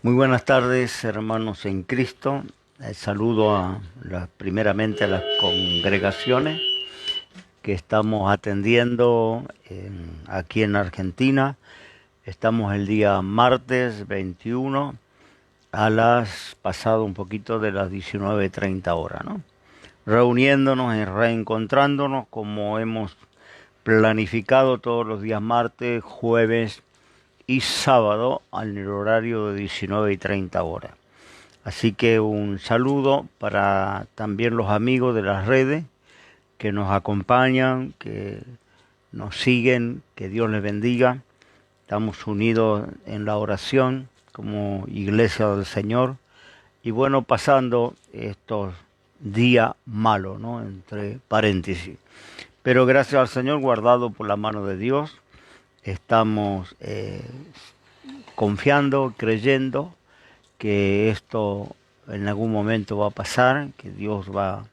Muy buenas tardes, hermanos en Cristo. Saludo primeramente a las congregaciones que estamos atendiendo aquí en Argentina. Estamos el día martes 21 pasado un poquito de las 19:30 horas, ¿no? Reuniéndonos y reencontrándonos como hemos planificado todos los días martes, jueves y sábado al horario de 19:30 horas. Así que un saludo para también los amigos de las redes que nos acompañan, que nos siguen, que Dios les bendiga. Estamos unidos en la oración como iglesia del Señor y bueno, pasando estos días malos, ¿no? Entre paréntesis. Pero gracias al Señor, guardado por la mano de Dios, estamos confiando, creyendo que esto en algún momento va a pasar, que Dios va a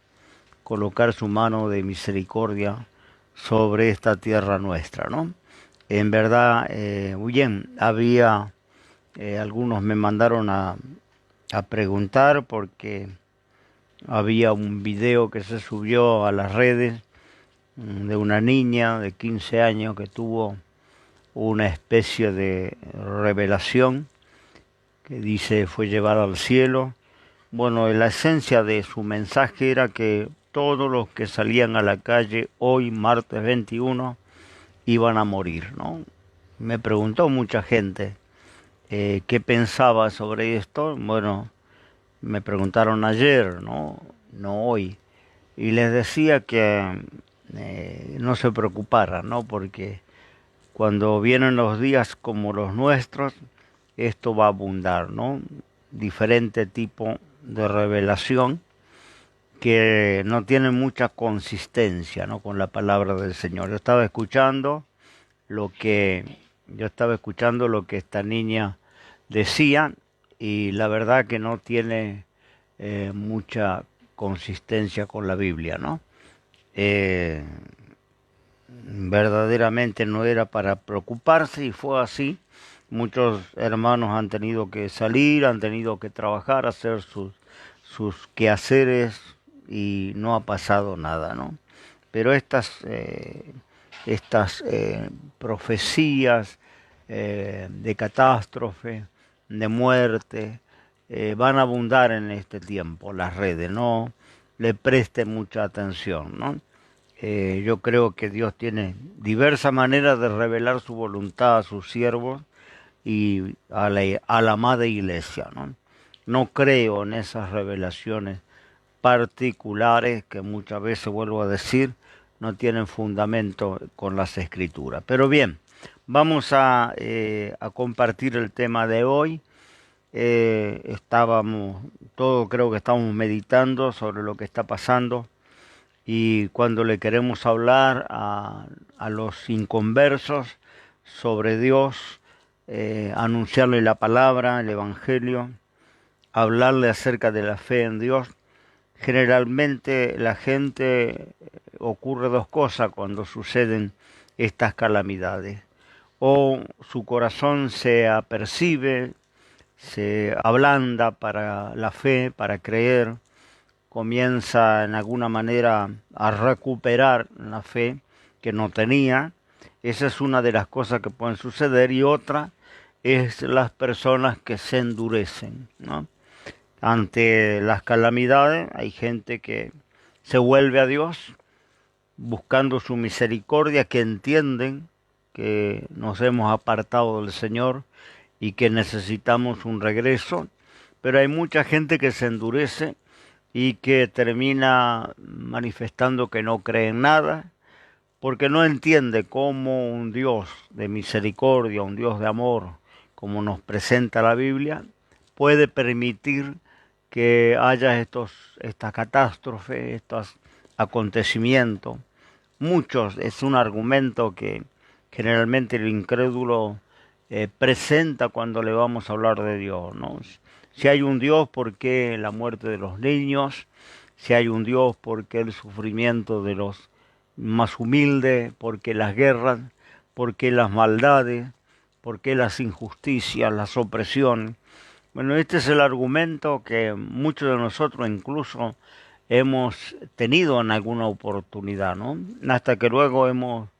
colocar su mano de misericordia sobre esta tierra nuestra, ¿no? En verdad, bien, había, algunos me mandaron a preguntar porque había un video que se subió a las redes de una niña de 15 años que tuvo una especie de revelación que dice fue llevada al cielo. Bueno, la esencia de su mensaje era que todos los que salían a la calle hoy, martes 21, iban a morir, ¿no? Me preguntó mucha gente qué pensaba sobre esto. Bueno, me preguntaron ayer, ¿no? No hoy. Y les decía que no se preocuparan, ¿no? Porque cuando vienen los días como los nuestros, esto va a abundar, ¿no? Diferente tipo de revelación que no tiene mucha consistencia, ¿no? Con la palabra del Señor. Lo que yo estaba escuchando lo que esta niña decía y la verdad que no tiene mucha consistencia con la Biblia, ¿no? Eh, Verdaderamente no era para preocuparse y fue así. Muchos hermanos han tenido que salir, han tenido que trabajar, hacer sus quehaceres y no ha pasado nada, ¿no? Pero estas profecías de catástrofe, de muerte, van a abundar en este tiempo, las redes, no le presten mucha atención, ¿no? Yo creo que Dios tiene diversas maneras de revelar su voluntad a sus siervos y a la amada iglesia, ¿no? No creo en esas revelaciones particulares que muchas veces, vuelvo a decir, no tienen fundamento con las escrituras. Pero bien, vamos a compartir el tema de hoy. Todos creo que estamos meditando sobre lo que está pasando y cuando le queremos hablar a los inconversos sobre Dios, anunciarle la palabra, el Evangelio, hablarle acerca de la fe en Dios, generalmente la gente ocurre dos cosas cuando suceden estas calamidades. O su corazón se apercibe, se ablanda para la fe, para creer, comienza en alguna manera a recuperar la fe que no tenía. Esa es una de las cosas que pueden suceder y otra es las personas que se endurecen, ¿no? Ante las calamidades hay gente que se vuelve a Dios buscando su misericordia, que entienden que nos hemos apartado del Señor y que necesitamos un regreso, pero hay mucha gente que se endurece y que termina manifestando que no cree en nada, porque no entiende cómo un Dios de misericordia, un Dios de amor, como nos presenta la Biblia, puede permitir que haya estas catástrofes, estos acontecimientos. Muchos es un argumento que generalmente el incrédulo presenta cuando le vamos a hablar de Dios, ¿no? Si hay un Dios, ¿por qué la muerte de los niños? Si hay un Dios, ¿por qué el sufrimiento de los más humildes? ¿Por qué las guerras? ¿Por qué las maldades? ¿Por qué las injusticias, las opresiones? Bueno, este es el argumento que muchos de nosotros incluso hemos tenido en alguna oportunidad, ¿no? Hasta que luego hemos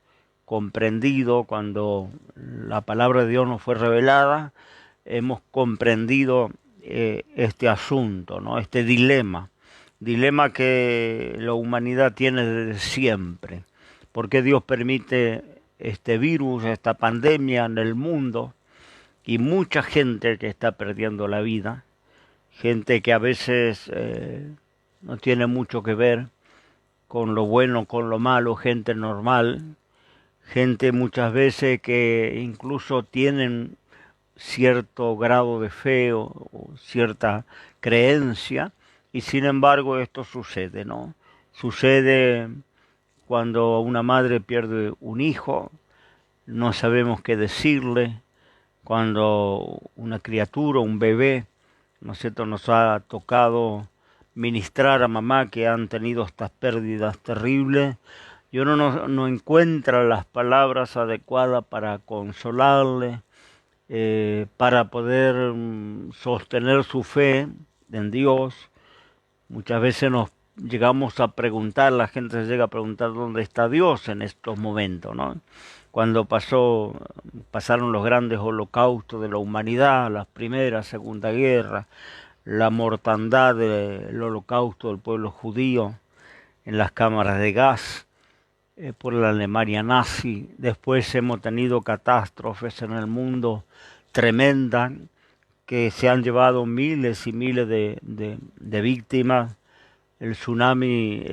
comprendido, cuando la palabra de Dios nos fue revelada, hemos comprendido este asunto, ¿no? Este dilema que la humanidad tiene desde siempre. ¿Por qué Dios permite este virus, esta pandemia en el mundo? Y mucha gente que está perdiendo la vida, gente que a veces no tiene mucho que ver con lo bueno, con lo malo, gente normal, gente muchas veces que incluso tienen cierto grado de fe o cierta creencia, y sin embargo esto sucede, ¿no? Sucede cuando una madre pierde un hijo, no sabemos qué decirle, cuando una criatura, un bebé, ¿no es cierto?, nos ha tocado ministrar a mamá que han tenido estas pérdidas terribles, y uno no encuentra las palabras adecuadas para consolarle, para poder sostener su fe en Dios. Muchas veces nos llegamos a preguntar, la gente se llega a preguntar dónde está Dios en estos momentos, ¿no? Cuando pasaron los grandes holocaustos de la humanidad, las Primera, Segunda Guerra, la mortandad del holocausto del pueblo judío en las cámaras de gas por la Alemania nazi. Después hemos tenido catástrofes en el mundo tremendas que se han llevado miles y miles de víctimas. El tsunami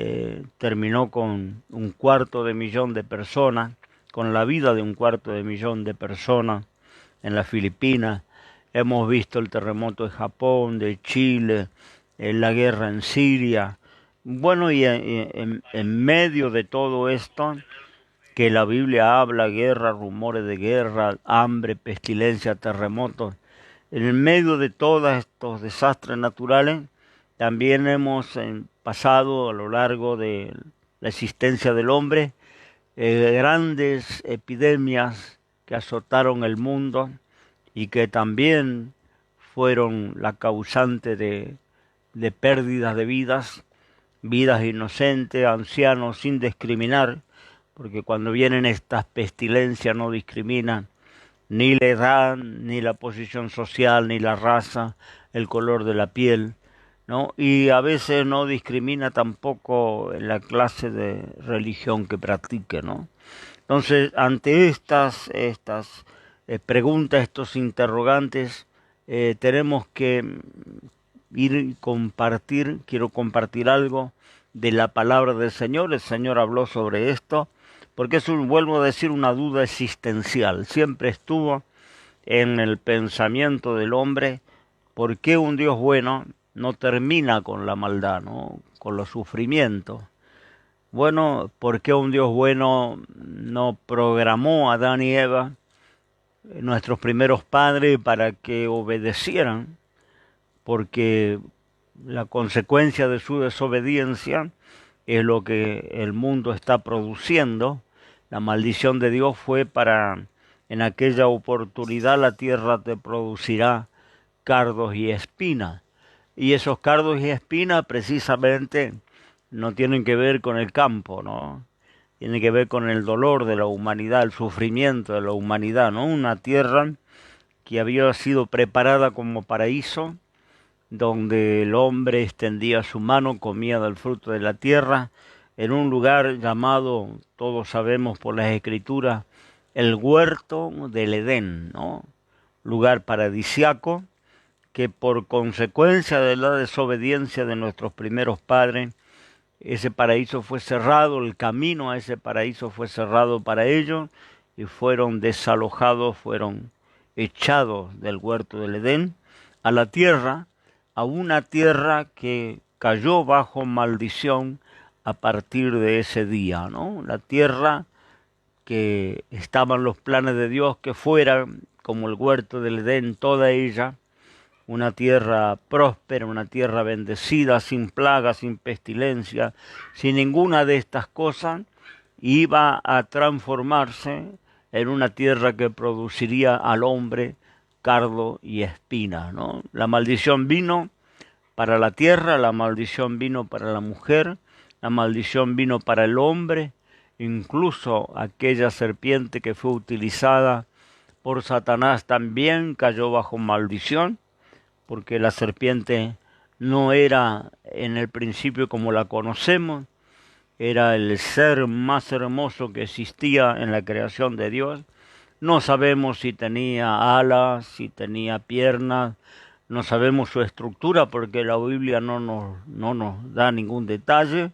terminó con 250.000 de personas, con la vida de 250.000 de personas en las Filipinas. Hemos visto el terremoto de Japón, de Chile, la guerra en Siria. Bueno, y en medio de todo esto, que la Biblia habla, guerra, rumores de guerra, hambre, pestilencia, terremotos, en medio de todos estos desastres naturales, también hemos pasado a lo largo de la existencia del hombre grandes epidemias que azotaron el mundo y que también fueron la causante de pérdidas de vidas inocentes, ancianos, sin discriminar, porque cuando vienen estas pestilencias no discriminan ni la edad, ni la posición social, ni la raza, el color de la piel, ¿no? Y a veces no discrimina tampoco en la clase de religión que practique, ¿no? Entonces, ante estas preguntas, estos interrogantes, tenemos que quiero compartir algo de la palabra del Señor. El Señor habló sobre esto, porque es vuelvo a decir, una duda existencial. Siempre estuvo en el pensamiento del hombre, ¿por qué un Dios bueno no termina con la maldad, ¿no?, con los sufrimientos? Bueno, ¿por qué un Dios bueno no programó a Adán y Eva, nuestros primeros padres, para que obedecieran? Porque la consecuencia de su desobediencia es lo que el mundo está produciendo. La maldición de Dios fue para, en aquella oportunidad la tierra te producirá cardos y espinas. Y esos cardos y espinas precisamente no tienen que ver con el campo, ¿no? Tienen que ver con el dolor de la humanidad, el sufrimiento de la humanidad, ¿no? Una tierra que había sido preparada como paraíso, donde el hombre extendía su mano, comía del fruto de la tierra, en un lugar llamado, todos sabemos por las escrituras, el huerto del Edén, ¿no? Lugar paradisiaco, que por consecuencia de la desobediencia de nuestros primeros padres, ese paraíso fue cerrado, el camino a ese paraíso fue cerrado para ellos, y fueron desalojados, fueron echados del huerto del Edén a la tierra, a una tierra que cayó bajo maldición a partir de ese día, ¿no? La tierra que estaban los planes de Dios que fuera como el huerto del Edén, toda ella, una tierra próspera, una tierra bendecida, sin plagas, sin pestilencia, sin ninguna de estas cosas, iba a transformarse en una tierra que produciría al hombre cardo y espinas, ¿no? La maldición vino para la tierra, la maldición vino para la mujer, la maldición vino para el hombre, incluso aquella serpiente que fue utilizada por Satanás también cayó bajo maldición, porque la serpiente no era en el principio como la conocemos, era el ser más hermoso que existía en la creación de Dios. No sabemos si tenía alas, si tenía piernas, no sabemos su estructura porque la Biblia no nos da ningún detalle,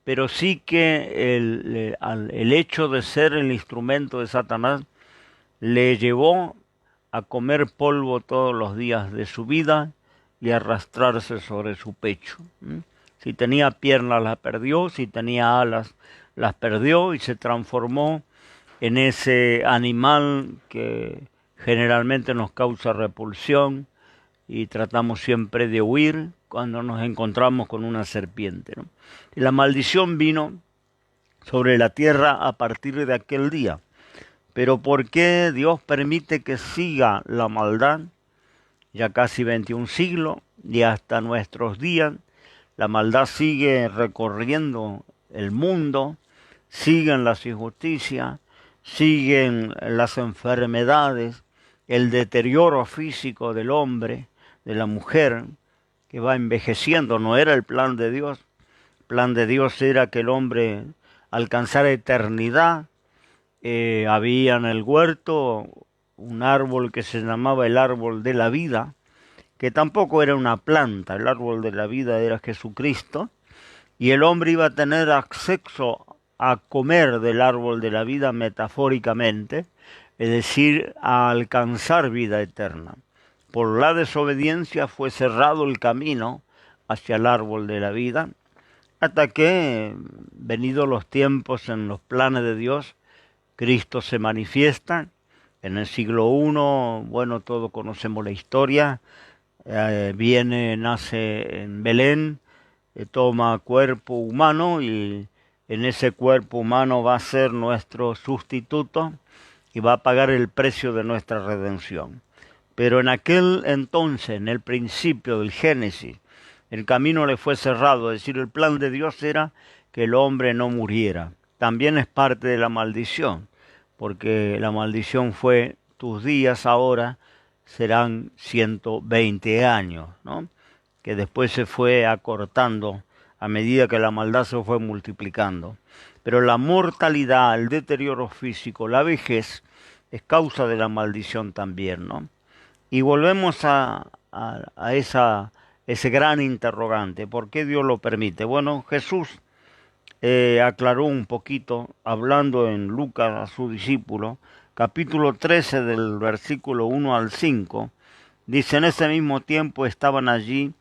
pero sí que el hecho de ser el instrumento de Satanás le llevó a comer polvo todos los días de su vida y arrastrarse sobre su pecho. Si tenía piernas las perdió, si tenía alas las perdió y se transformó en ese animal que generalmente nos causa repulsión y tratamos siempre de huir cuando nos encontramos con una serpiente, ¿no? Y la maldición vino sobre la tierra a partir de aquel día. Pero ¿por qué Dios permite que siga la maldad? Ya casi 21 siglos y hasta nuestros días, la maldad sigue recorriendo el mundo, siguen las injusticias, siguen las enfermedades, el deterioro físico del hombre, de la mujer, que va envejeciendo. No era el plan de Dios. El plan de Dios era que el hombre alcanzara eternidad. Había en el huerto un árbol que se llamaba el árbol de la vida, que tampoco era una planta, el árbol de la vida era Jesucristo, y el hombre iba a tener acceso a comer del árbol de la vida metafóricamente, es decir, a alcanzar vida eterna. Por la desobediencia fue cerrado el camino hacia el árbol de la vida, hasta que, venidos los tiempos en los planes de Dios, Cristo se manifiesta. En el siglo I, bueno, todos conocemos la historia, nace en Belén, toma cuerpo humano y en ese cuerpo humano va a ser nuestro sustituto y va a pagar el precio de nuestra redención. Pero en aquel entonces, en el principio del Génesis, el camino le fue cerrado, es decir, el plan de Dios era que el hombre no muriera. También es parte de la maldición, porque la maldición fue: tus días ahora serán 120 años, ¿no? Que después se fue acortando a medida que la maldad se fue multiplicando. Pero la mortalidad, el deterioro físico, la vejez, es causa de la maldición también, ¿no? Y volvemos a ese gran interrogante: ¿por qué Dios lo permite? Bueno, Jesús aclaró un poquito, hablando en Lucas a su discípulo, capítulo 13 del versículo 1 al 5, dice: en ese mismo tiempo estaban allí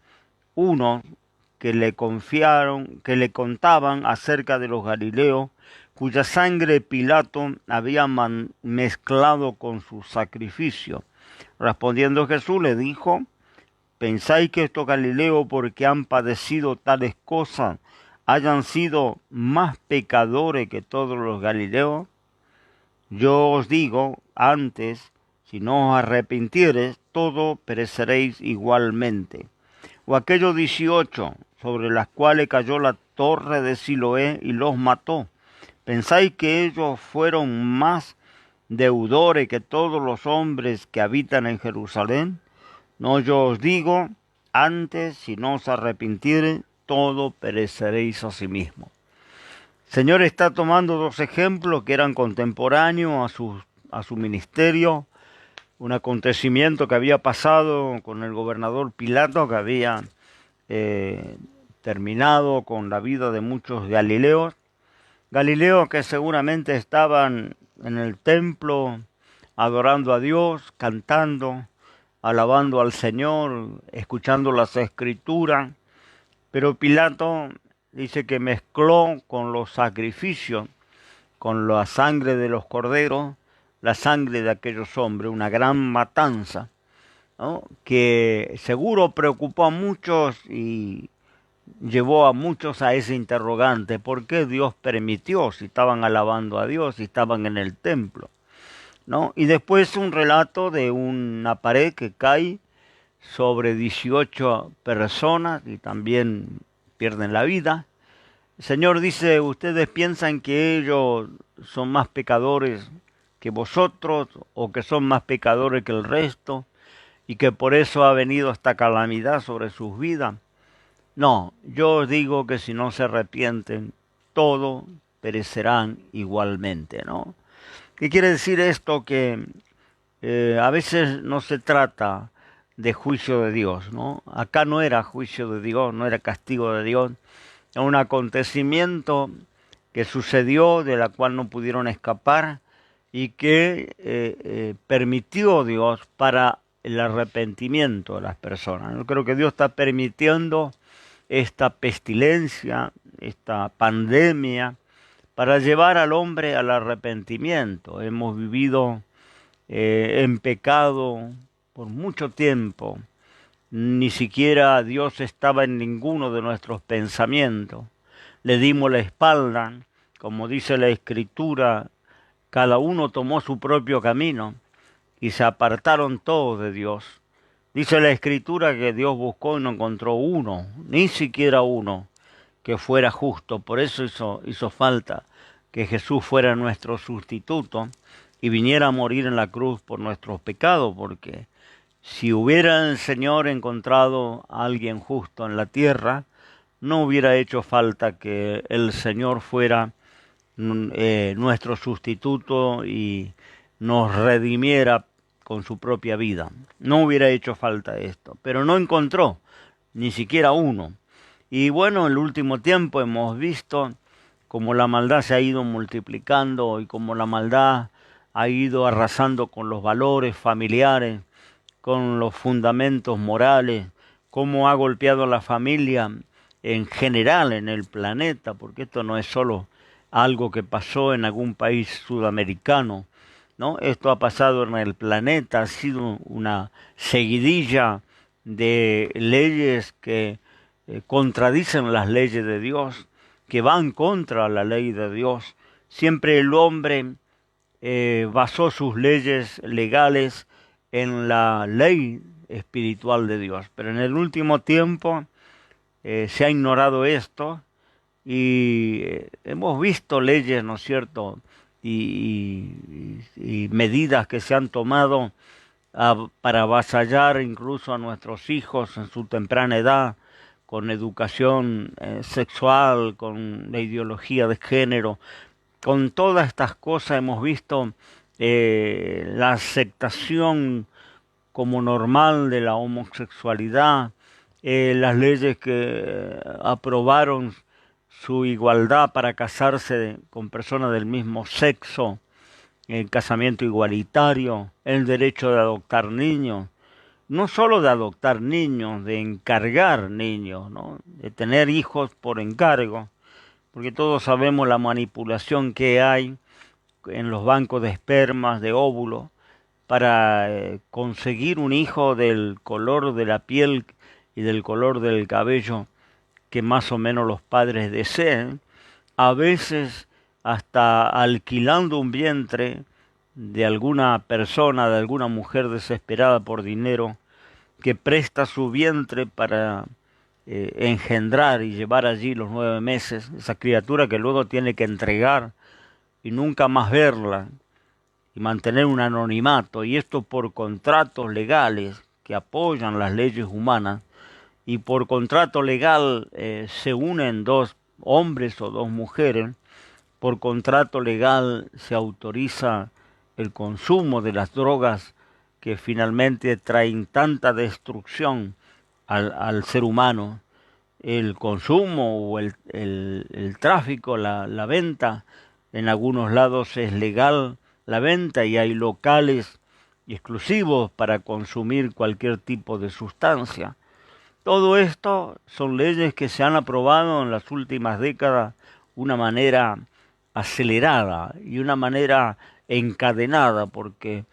unos que le contaban acerca de los galileos, cuya sangre Pilato había mezclado con su sacrificio. Respondiendo Jesús le dijo: ¿pensáis que estos galileos, porque han padecido tales cosas, hayan sido más pecadores que todos los galileos? Yo os digo, antes, si no os arrepintiereis, todos pereceréis igualmente. O aquellos 18 sobre las cuales cayó la torre de Siloé y los mató, ¿pensáis que ellos fueron más deudores que todos los hombres que habitan en Jerusalén? No, yo os digo, antes, si no os arrepintiereis, todo pereceréis a sí mismo. El Señor está tomando dos ejemplos que eran contemporáneos a su ministerio, un acontecimiento que había pasado con el gobernador Pilato, que había terminado con la vida de muchos galileos que seguramente estaban en el templo adorando a Dios, cantando, alabando al Señor, escuchando las Escrituras, pero Pilato dice que mezcló con los sacrificios, con la sangre de los corderos, la sangre de aquellos hombres, una gran matanza, ¿no?, que seguro preocupó a muchos y llevó a muchos a ese interrogante: ¿por qué Dios permitió, si estaban alabando a Dios, si estaban en el templo? ¿no? Y después un relato de una pared que cae sobre 18 personas y también pierden la vida. El Señor dice, ustedes piensan que ellos son más pecadores que vosotros o que son más pecadores que el resto y que por eso ha venido esta calamidad sobre sus vidas. No, yo os digo que si no se arrepienten, todos perecerán igualmente, ¿no? ¿Qué quiere decir esto? Que a veces no se trata de juicio de Dios, ¿no? Acá no era juicio de Dios, no era castigo de Dios, era un acontecimiento que sucedió, de la cual no pudieron escapar y que permitió Dios para el arrepentimiento de las personas. Yo creo que Dios está permitiendo esta pestilencia, esta pandemia, para llevar al hombre al arrepentimiento. Hemos vivido en pecado por mucho tiempo. Ni siquiera Dios estaba en ninguno de nuestros pensamientos. Le dimos la espalda, como dice la Escritura, cada uno tomó su propio camino y se apartaron todos de Dios. Dice la Escritura que Dios buscó y no encontró uno, ni siquiera uno, que fuera justo. Por eso hizo falta que Jesús fuera nuestro sustituto y viniera a morir en la cruz por nuestros pecados, porque si hubiera el Señor encontrado a alguien justo en la tierra, no hubiera hecho falta que el Señor fuera nuestro sustituto y nos redimiera con su propia vida. No hubiera hecho falta esto, pero no encontró ni siquiera uno. Y bueno, en el último tiempo hemos visto cómo la maldad se ha ido multiplicando y cómo la maldad ha ido arrasando con los valores familiares, con los fundamentos morales, cómo ha golpeado a la familia en general en el planeta, porque esto no es solo algo que pasó en algún país sudamericano, ¿no? Esto ha pasado en el planeta, ha sido una seguidilla de leyes que contradicen las leyes de Dios, que van contra la ley de Dios. Siempre el hombre basó sus leyes legales en la ley espiritual de Dios, pero en el último tiempo se ha ignorado esto y hemos visto leyes, ¿no es cierto?, y medidas que se han tomado para avasallar incluso a nuestros hijos en su temprana edad, con educación sexual, con la ideología de género. Con todas estas cosas hemos visto la aceptación como normal de la homosexualidad, las leyes que aprobaron su igualdad para casarse con personas del mismo sexo, el casamiento igualitario, el derecho de adoptar niños, no solo de adoptar niños, de encargar niños, ¿no?, de tener hijos por encargo, porque todos sabemos la manipulación que hay en los bancos de espermas, de óvulos, para conseguir un hijo del color de la piel y del color del cabello que más o menos los padres deseen, a veces hasta alquilando un vientre de alguna persona, de alguna mujer desesperada por dinero, que presta su vientre para engendrar y llevar allí los 9 meses, esa criatura que luego tiene que entregar y nunca más verla y mantener un anonimato, y esto por contratos legales que apoyan las leyes humanas, y por contrato legal se unen dos hombres o dos mujeres, por contrato legal se autoriza el consumo de las drogas que finalmente traen tanta destrucción al ser humano, el consumo o el tráfico, la venta. En algunos lados es legal la venta y hay locales exclusivos para consumir cualquier tipo de sustancia. Todo esto son leyes que se han aprobado en las últimas décadas de una manera acelerada y una manera encadenada, porque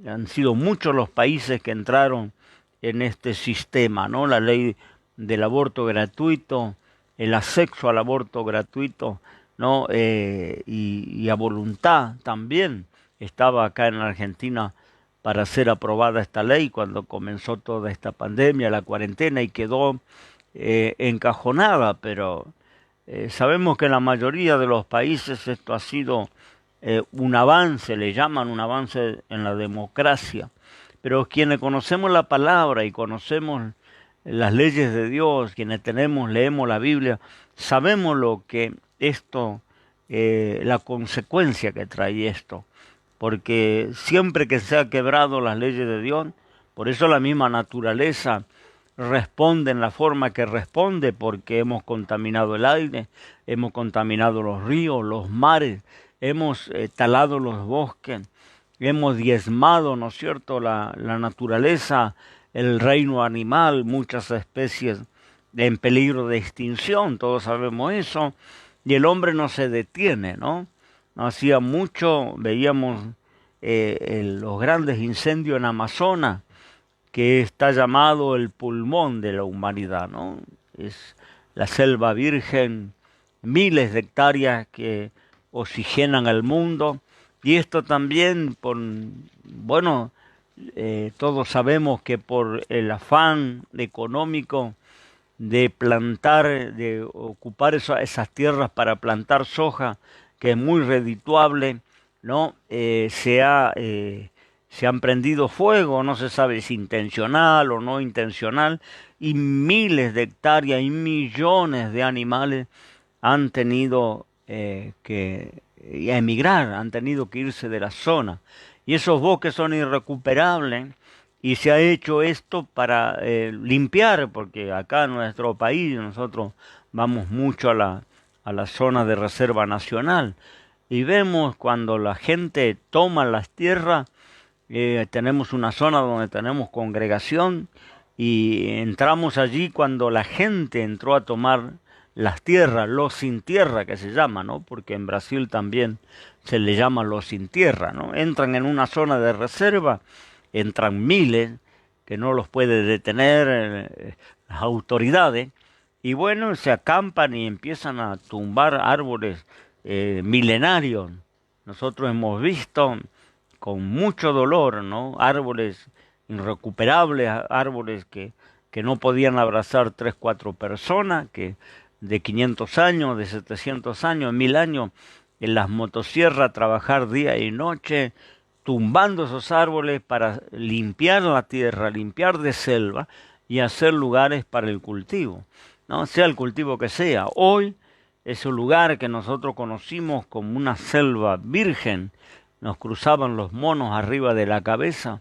han sido muchos los países que entraron en este sistema, ¿no? La ley del aborto gratuito, el acceso al aborto gratuito, ¿no? Y a voluntad también, estaba acá en Argentina para ser aprobada esta ley cuando comenzó toda esta pandemia, la cuarentena, y quedó encajonada, pero sabemos que en la mayoría de los países esto ha sido un avance, le llaman un avance en la democracia, pero quienes conocemos la palabra y conocemos las leyes de Dios, quienes leemos la Biblia, sabemos lo que esto, la consecuencia que trae esto, porque siempre que se ha quebrado las leyes de Dios, por eso la misma naturaleza responde en la forma que responde, porque hemos contaminado el aire, hemos contaminado los ríos, los mares, hemos talado los bosques, hemos diezmado, ¿no es cierto?, la naturaleza, el reino animal, muchas especies en peligro de extinción, todos sabemos eso, y el hombre no se detiene, ¿no? No hacía mucho, veíamos los grandes incendios en Amazonas, que está llamado el pulmón de la humanidad, ¿no? Es la selva virgen, miles de hectáreas que oxigenan al mundo, y esto también bueno, todos sabemos que por el afán económico de plantar, de ocupar esas tierras para plantar soja, que es muy redituable, ¿no? Se han prendido fuego, no se sabe si intencional o no intencional, y miles de hectáreas y millones de animales han tenido que emigrar, han tenido que irse de la zona. Y esos bosques son irrecuperables, y se ha hecho esto para limpiar, porque acá en nuestro país nosotros vamos mucho a la zona de reserva nacional, y vemos cuando la gente toma las tierras, tenemos una zona donde tenemos congregación, y entramos allí cuando la gente entró a tomar las tierras, los sin tierra que se llama, ¿no? Porque en Brasil también se le llama los sin tierra, ¿no? Entran en una zona de reserva, entran miles, que no los puede detener las autoridades, y bueno, se acampan y empiezan a tumbar árboles milenarios. Nosotros hemos visto con mucho dolor, ¿no? Árboles irrecuperables, árboles que no podían abrazar 3, 4 personas, que de 500 años, de 700 años, 1000 años, en las motosierras trabajar día y noche, tumbando esos árboles para limpiar la tierra, limpiar de selva y hacer lugares para el cultivo, ¿no? Sea el cultivo que sea. Hoy, ese lugar que nosotros conocimos como una selva virgen, nos cruzaban los monos arriba de la cabeza,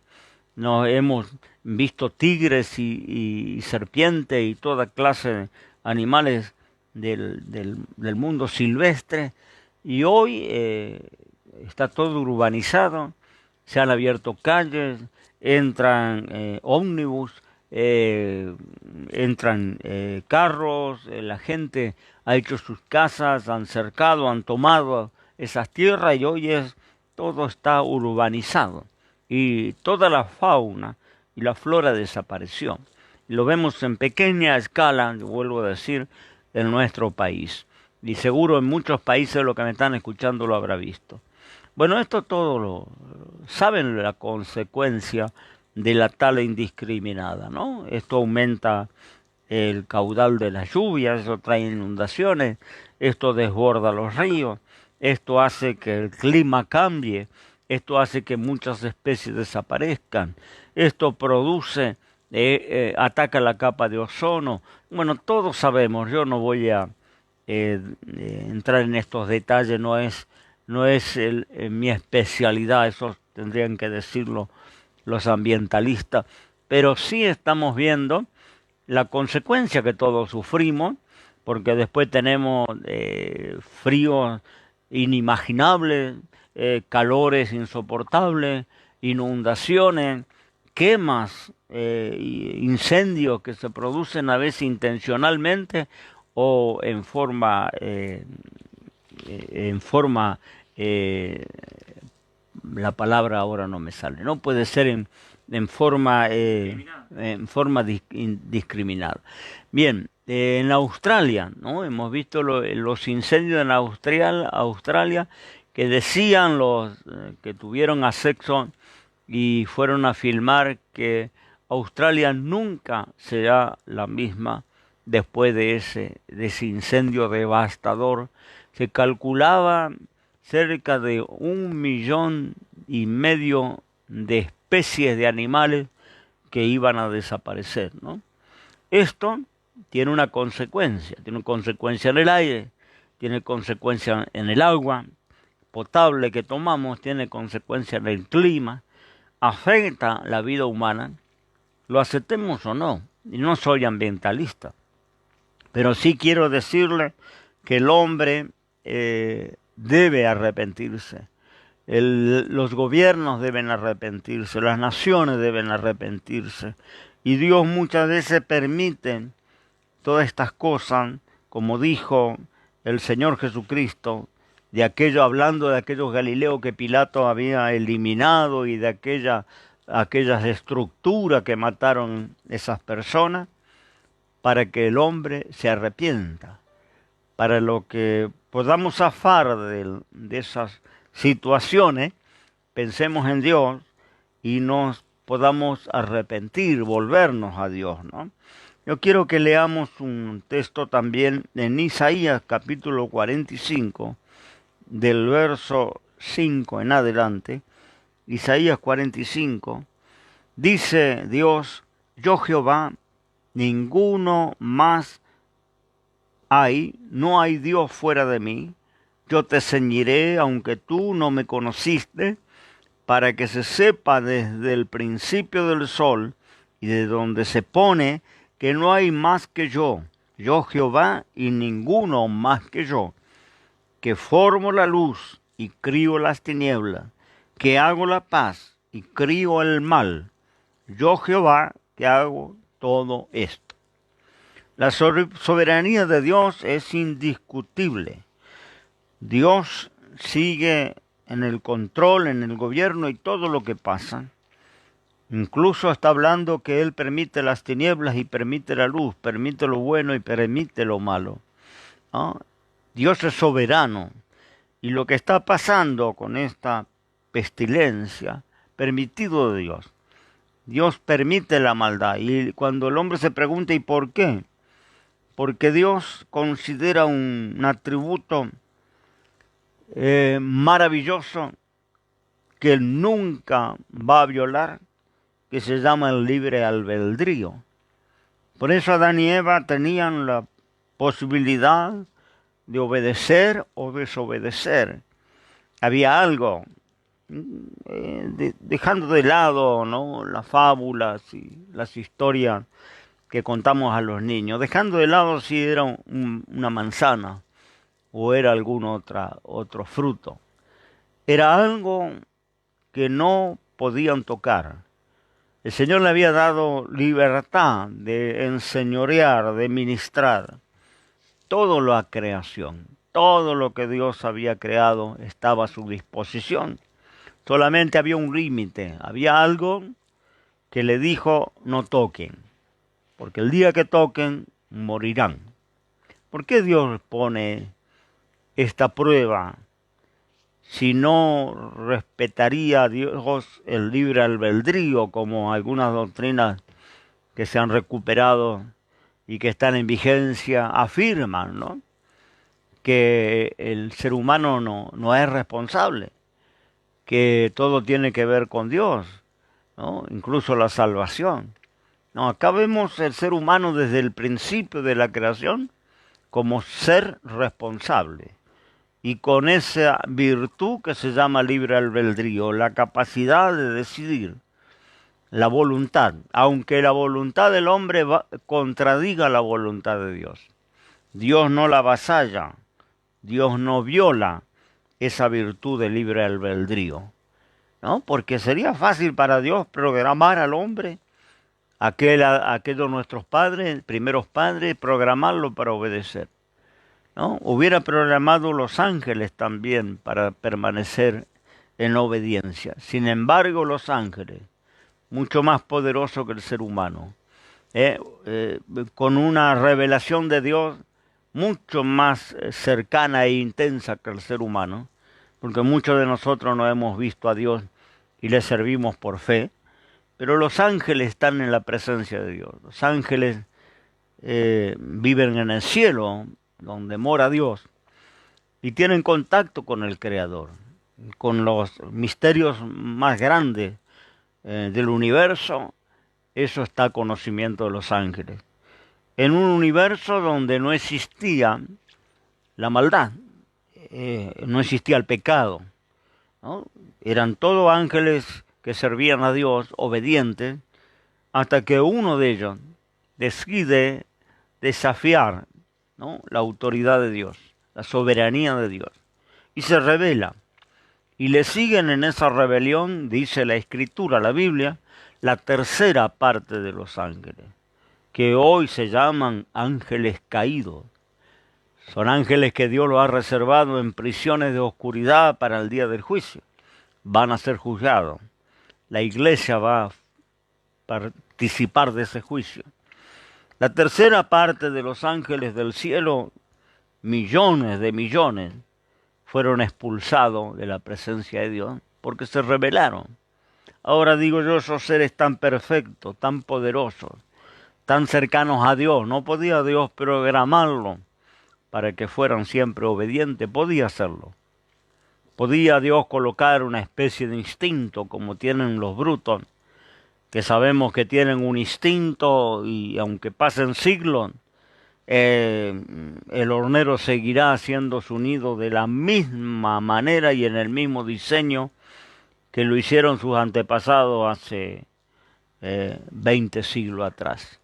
nos hemos visto tigres y serpientes y toda clase de animales del mundo silvestre, y hoy está todo urbanizado, se han abierto calles, entran ómnibus, entran carros, la gente ha hecho sus casas, han cercado, han tomado esas tierras, y hoy todo está urbanizado, y toda la fauna y la flora desapareció. Lo vemos en pequeña escala, vuelvo a decir, en nuestro país. Y seguro en muchos países lo que me están escuchando lo habrá visto. Bueno, esto todo saben la consecuencia de la tala indiscriminada, ¿no? Esto aumenta el caudal de las lluvias, eso trae inundaciones, esto desborda los ríos, esto hace que el clima cambie, esto hace que muchas especies desaparezcan, esto produce, ataca la capa de ozono. Bueno, todos sabemos, yo no voy a entrar en estos detalles, no es mi especialidad, eso tendrían que decirlo los ambientalistas, pero sí estamos viendo la consecuencia que todos sufrimos, porque después tenemos fríos inimaginables, calores insoportables, inundaciones, quemas, incendios que se producen a veces intencionalmente o en forma, la palabra ahora no me sale, no puede ser en forma indiscriminada. Bien, en Australia, ¿no? Hemos visto los incendios en Australia, que decían los que tuvieron acceso y fueron a filmar que Australia nunca será la misma después de ese incendio devastador. Se calculaba cerca de 1,5 millones de especies de animales que iban a desaparecer, ¿no? Esto tiene una consecuencia en el aire, tiene consecuencia en el agua potable que tomamos, tiene consecuencia en el clima, afecta la vida humana, lo aceptemos o no. Y no soy ambientalista, pero sí quiero decirle que el hombre debe arrepentirse. Los gobiernos deben arrepentirse, las naciones deben arrepentirse. Y Dios muchas veces permite todas estas cosas, como dijo el Señor Jesucristo, hablando de aquellos Galileos que Pilato había eliminado y de aquellas estructuras que mataron esas personas, para que el hombre se arrepienta, para lo que podamos zafar de esas situaciones, pensemos en Dios y nos podamos arrepentir, volvernos a Dios, ¿no? Yo quiero que leamos un texto también en Isaías capítulo 45, del verso 5 en adelante. Isaías 45, dice Dios: yo Jehová, ninguno más hay, no hay Dios fuera de mí. Yo te ceñiré, aunque tú no me conociste, para que se sepa desde el principio del sol y de donde se pone, que no hay más que yo Jehová, y ninguno más que yo, que formo la luz y crío las tinieblas, que hago la paz y crío el mal. Yo Jehová, que hago todo esto. La soberanía de Dios es indiscutible. Dios sigue en el control, en el gobierno y todo lo que pasa. Incluso está hablando que Él permite las tinieblas y permite la luz, permite lo bueno y permite lo malo, ¿no? Dios es soberano. Y lo que está pasando con esta pestilencia, permitido de Dios. Dios permite la maldad. Y cuando el hombre se pregunta ¿y por qué? Porque Dios considera un atributo maravilloso que Él nunca va a violar, que se llama el libre albedrío. Por eso Adán y Eva tenían la posibilidad de obedecer o desobedecer. Había algo, dejando de lado, ¿no?, las fábulas y las historias que contamos a los niños, dejando de lado si era una manzana o era algún otro fruto. Era algo que no podían tocar. El Señor le había dado libertad de enseñorear, de ministrar. Toda la creación, todo lo que Dios había creado estaba a su disposición. Solamente había un límite, había algo que le dijo: no toquen, porque el día que toquen morirán. ¿Por qué Dios pone esta prueba? Si no respetaría a Dios el libre albedrío, como algunas doctrinas que se han recuperado y que están en vigencia afirman, ¿no?, que el ser humano no es responsable, que todo tiene que ver con Dios, ¿no?, incluso la salvación. No, acá vemos el ser humano desde el principio de la creación como ser responsable, y con esa virtud que se llama libre albedrío, la capacidad de decidir, la voluntad, aunque la voluntad del hombre contradiga la voluntad de Dios. Dios no la avasalla, Dios no viola esa virtud de libre albedrío, ¿no? Porque sería fácil para Dios programar al hombre, aquellos nuestros padres, primeros padres, programarlo para obedecer, ¿no? Hubiera programado los ángeles también para permanecer en obediencia. Sin embargo, los ángeles, mucho más poderosos que el ser humano, con una revelación de Dios mucho más cercana e intensa que el ser humano, porque muchos de nosotros no hemos visto a Dios y le servimos por fe, pero los ángeles están en la presencia de Dios. Los ángeles viven en el cielo, donde mora Dios, y tienen contacto con el Creador, con los misterios más grandes del universo. Eso está a conocimiento de los ángeles. En un universo donde no existía la maldad, no existía el pecado, ¿no? Eran todos ángeles que servían a Dios, obedientes, hasta que uno de ellos decide desafiar, ¿no?, la autoridad de Dios, la soberanía de Dios, y se rebela. Y le siguen en esa rebelión, dice la Escritura, la Biblia, la tercera parte de los ángeles, que hoy se llaman ángeles caídos. Son ángeles que Dios los ha reservado en prisiones de oscuridad para el día del juicio. Van a ser juzgados. La iglesia va a participar de ese juicio. La tercera parte de los ángeles del cielo, millones de millones, fueron expulsados de la presencia de Dios porque se rebelaron. Ahora digo yo, esos seres tan perfectos, tan poderosos, tan cercanos a Dios, no podía Dios programarlo para que fueran siempre obedientes, podía hacerlo. Podía Dios colocar una especie de instinto como tienen los brutos, que sabemos que tienen un instinto y aunque pasen siglos, el hornero seguirá haciendo su nido de la misma manera y en el mismo diseño que lo hicieron sus antepasados hace 20 siglos atrás.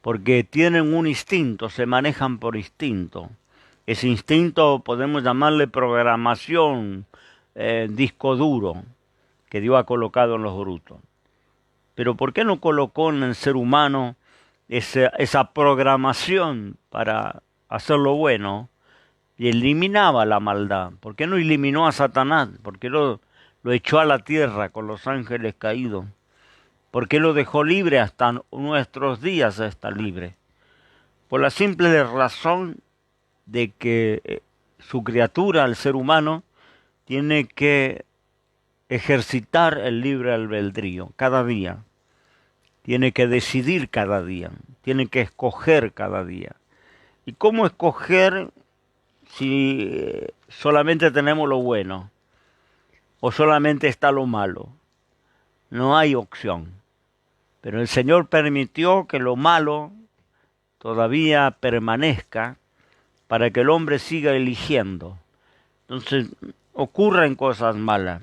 Porque tienen un instinto, se manejan por instinto. Ese instinto podemos llamarle programación, disco duro, que Dios ha colocado en los brutos. Pero ¿por qué no colocó en el ser humano esa programación para hacer lo bueno y eliminaba la maldad? ¿Por qué no eliminó a Satanás? ¿Por qué lo echó a la tierra con los ángeles caídos? ¿Por qué lo dejó libre? Hasta nuestros días está libre. Por la simple razón de que su criatura, el ser humano, tiene que ejercitar el libre albedrío cada día. Tiene que decidir cada día. Tiene que escoger cada día. ¿Y cómo escoger si solamente tenemos lo bueno o solamente está lo malo? No hay opción. Pero el Señor permitió que lo malo todavía permanezca para que el hombre siga eligiendo. Entonces ocurren cosas malas,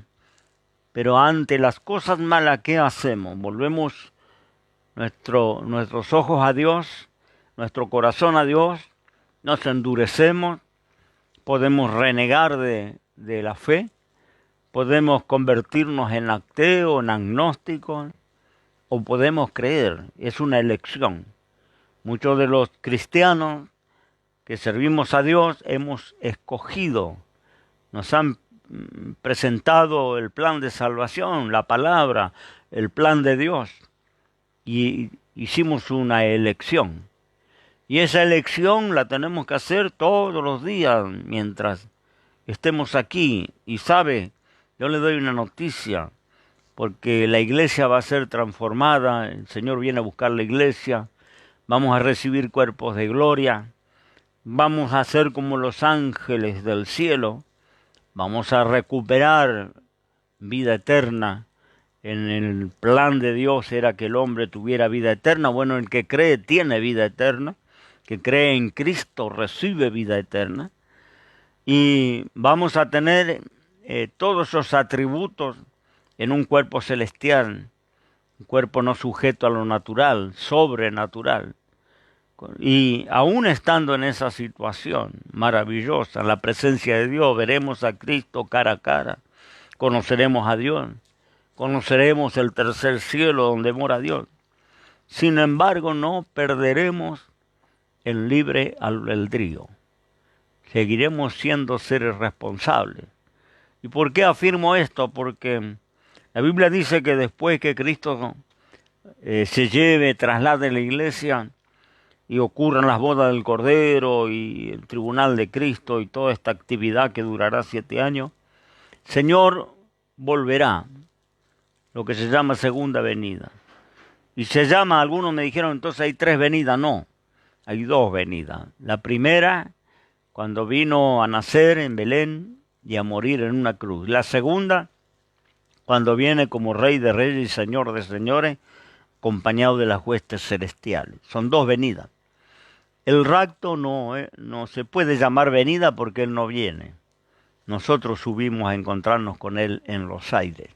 pero ante las cosas malas, ¿qué hacemos? Volvemos nuestros ojos a Dios, nuestro corazón a Dios, nos endurecemos, podemos renegar de la fe, podemos convertirnos en ateo, en agnóstico, o podemos creer. Es una elección. Muchos de los cristianos que servimos a Dios hemos escogido, nos han presentado el plan de salvación, la palabra, el plan de Dios, y hicimos una elección. Y esa elección la tenemos que hacer todos los días mientras estemos aquí. Y sabe, yo le doy una noticia, porque la iglesia va a ser transformada, el Señor viene a buscar la iglesia, vamos a recibir cuerpos de gloria, vamos a ser como los ángeles del cielo, vamos a recuperar vida eterna. En el plan de Dios era que el hombre tuviera vida eterna. Bueno, el que cree tiene vida eterna, que cree en Cristo recibe vida eterna. Y vamos a tener todos esos atributos en un cuerpo celestial, un cuerpo no sujeto a lo natural, sobrenatural. Y aún estando en esa situación maravillosa, en la presencia de Dios, veremos a Cristo cara a cara, conoceremos a Dios, conoceremos el tercer cielo donde mora Dios. Sin embargo, no perderemos el libre albedrío. Seguiremos siendo seres responsables. ¿Y por qué afirmo esto? Porque la Biblia dice que después que Cristo se lleve, traslade la iglesia y ocurran las bodas del Cordero y el tribunal de Cristo y toda esta actividad que durará 7 años, Señor volverá, lo que se llama segunda venida. Y se llama, algunos me dijeron, entonces hay 3 venidas. No, hay 2 venidas. La primera, cuando vino a nacer en Belén y a morir en una cruz. La segunda, cuando viene como Rey de Reyes y Señor de Señores, acompañado de las huestes celestiales. Son 2 venidas. El rapto no se puede llamar venida porque Él no viene. Nosotros subimos a encontrarnos con Él en los aires.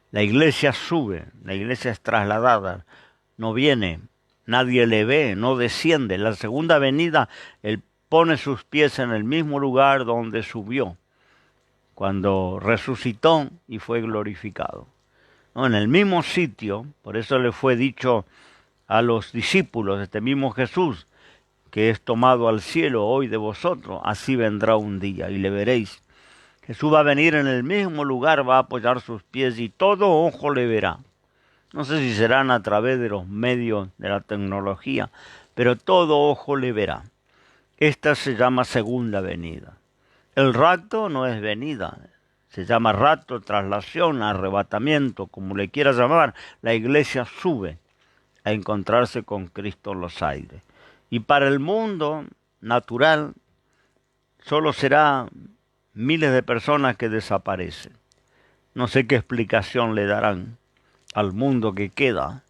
La iglesia sube, la iglesia es trasladada, no viene, nadie le ve, no desciende. La segunda venida, Él pone sus pies en el mismo lugar donde subió, cuando resucitó y fue glorificado. ¿No? En el mismo sitio, por eso le fue dicho a los discípulos de este mismo Jesús, que es tomado al cielo hoy de vosotros, así vendrá un día y le veréis. Jesús va a venir en el mismo lugar, va a apoyar sus pies y todo ojo le verá. No sé si serán a través de los medios de la tecnología, pero todo ojo le verá. Esta se llama segunda venida. El rapto no es venida, se llama rapto, traslación, arrebatamiento, como le quieras llamar. La iglesia sube a encontrarse con Cristo en los aires. Y para el mundo natural solo será miles de personas que desaparecen. No sé qué explicación le darán al mundo que queda,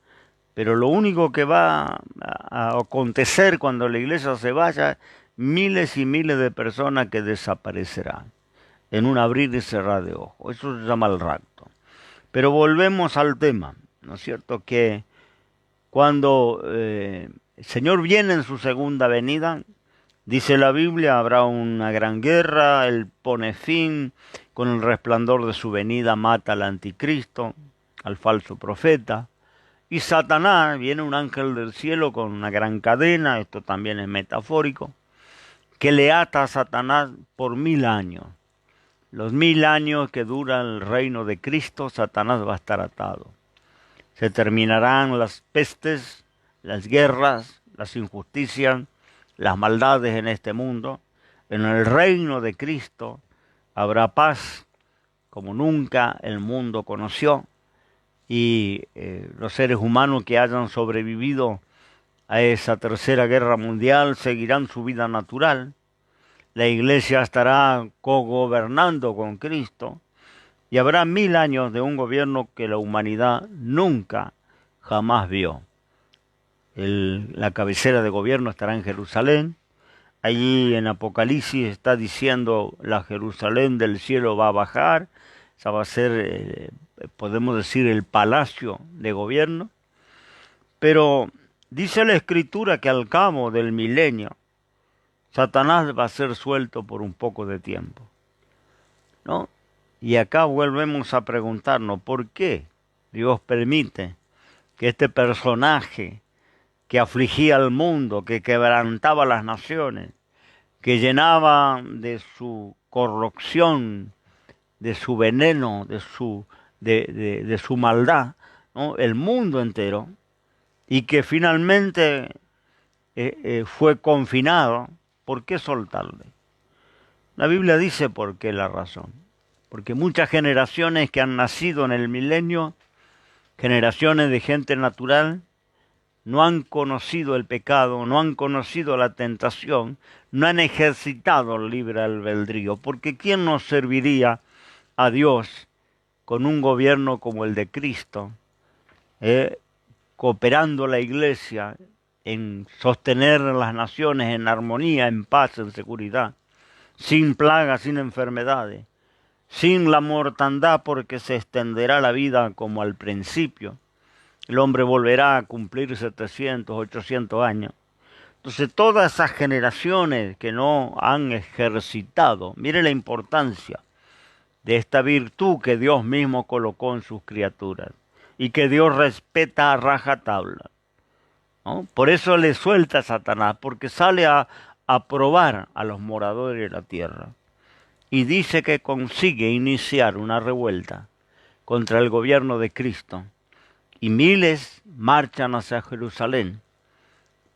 pero lo único que va a acontecer cuando la iglesia se vaya, miles y miles de personas que desaparecerán en un abrir y cerrar de ojos. Eso se llama el rapto. Pero volvemos al tema, ¿no es cierto? Que cuando el Señor viene en su segunda venida, dice la Biblia, habrá una gran guerra, Él pone fin, con el resplandor de su venida mata al anticristo, al falso profeta, y Satanás, viene un ángel del cielo con una gran cadena, esto también es metafórico, que le ata a Satanás por 1000 años. Los 1000 años que dura el reino de Cristo, Satanás va a estar atado. Se terminarán las pestes, las guerras, las injusticias, las maldades en este mundo. En el reino de Cristo habrá paz como nunca el mundo conoció, y los seres humanos que hayan sobrevivido a esa tercera guerra mundial seguirán su vida natural. La iglesia estará cogobernando con Cristo y habrá 1000 años de un gobierno que la humanidad nunca, jamás vio. La cabecera de gobierno estará en Jerusalén. Allí en Apocalipsis está diciendo la Jerusalén del cielo va a bajar. Esa va a ser, podemos decir, el palacio de gobierno. Pero dice la Escritura que al cabo del milenio, Satanás va a ser suelto por un poco de tiempo, ¿no? Y acá volvemos a preguntarnos, ¿por qué Dios permite que este personaje que afligía al mundo, que quebrantaba las naciones, que llenaba de su corrupción, de su veneno, de su maldad, ¿no?, el mundo entero, y que finalmente fue confinado? ¿Por qué soltarle? La Biblia dice por qué la razón. Porque muchas generaciones que han nacido en el milenio, generaciones de gente natural, no han conocido el pecado, no han conocido la tentación, no han ejercitado el libre albedrío. Porque ¿quién nos serviría a Dios con un gobierno como el de Cristo, cooperando la iglesia en sostener las naciones en armonía, en paz, en seguridad, sin plagas, sin enfermedades, sin la mortandad, porque se extenderá la vida como al principio? El hombre volverá a cumplir 700, 800 años. Entonces todas esas generaciones que no han ejercitado, mire la importancia de esta virtud que Dios mismo colocó en sus criaturas y que Dios respeta a rajatabla, ¿no? Por eso le suelta a Satanás, porque sale a probar a los moradores de la tierra. Y dice que consigue iniciar una revuelta contra el gobierno de Cristo. Y miles marchan hacia Jerusalén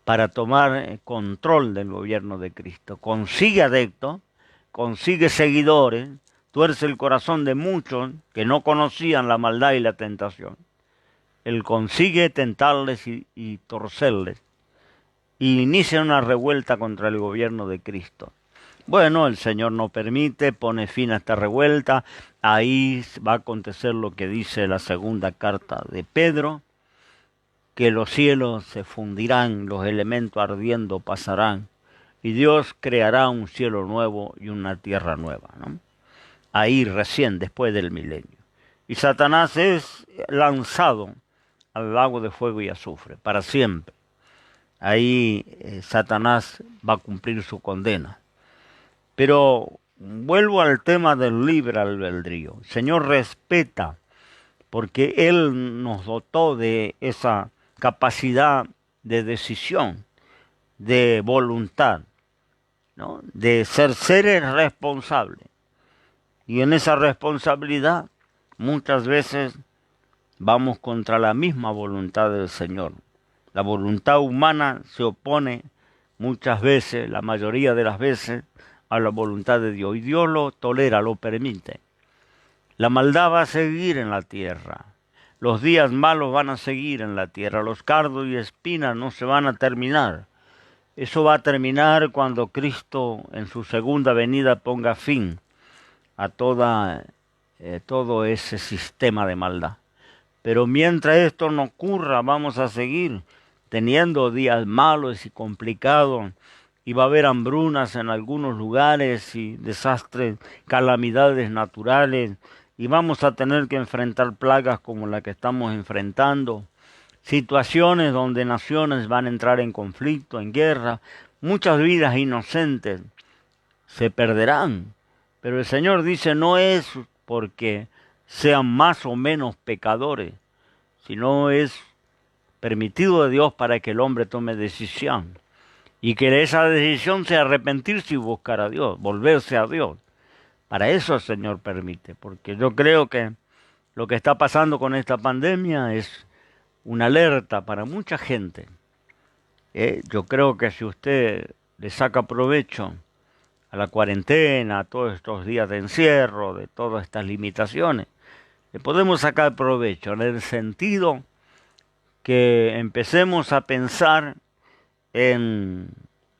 para tomar control del gobierno de Cristo. Consigue adeptos, consigue seguidores, tuerce el corazón de muchos que no conocían la maldad y la tentación. Él consigue tentarles y torcerles, y inicia una revuelta contra el gobierno de Cristo. Bueno, el Señor no permite, pone fin a esta revuelta. Ahí va a acontecer lo que dice la segunda carta de Pedro, que los cielos se fundirán, los elementos ardiendo pasarán, y Dios creará un cielo nuevo y una tierra nueva, ¿no? Ahí recién, después del milenio. Y Satanás es lanzado al lago de fuego y azufre, para siempre. Ahí Satanás va a cumplir su condena. Pero vuelvo al tema del libre albedrío. El Señor respeta, porque Él nos dotó de esa capacidad de decisión, de voluntad, ¿no? De ser seres responsables. Y en esa responsabilidad muchas veces vamos contra la misma voluntad del Señor. La voluntad humana se opone muchas veces, la mayoría de las veces, a la voluntad de Dios. Y Dios lo tolera, lo permite. La maldad va a seguir en la tierra. Los días malos van a seguir en la tierra. Los cardos y espinas no se van a terminar. Eso va a terminar cuando Cristo en su segunda venida ponga fin a todo ese sistema de maldad. Pero mientras esto no ocurra, vamos a seguir teniendo días malos y complicados, y va a haber hambrunas en algunos lugares y desastres, calamidades naturales, y vamos a tener que enfrentar plagas como la que estamos enfrentando, situaciones donde naciones van a entrar en conflicto, en guerra, muchas vidas inocentes se perderán. Pero el Señor dice, no es porque sean más o menos pecadores, sino es permitido de Dios para que el hombre tome decisión. Y que esa decisión sea arrepentirse y buscar a Dios, volverse a Dios. Para eso el Señor permite, porque yo creo que lo que está pasando con esta pandemia es una alerta para mucha gente. Yo creo que si usted le saca provecho a la cuarentena, a todos estos días de encierro, de todas estas limitaciones, le podemos sacar provecho en el sentido que empecemos a pensar en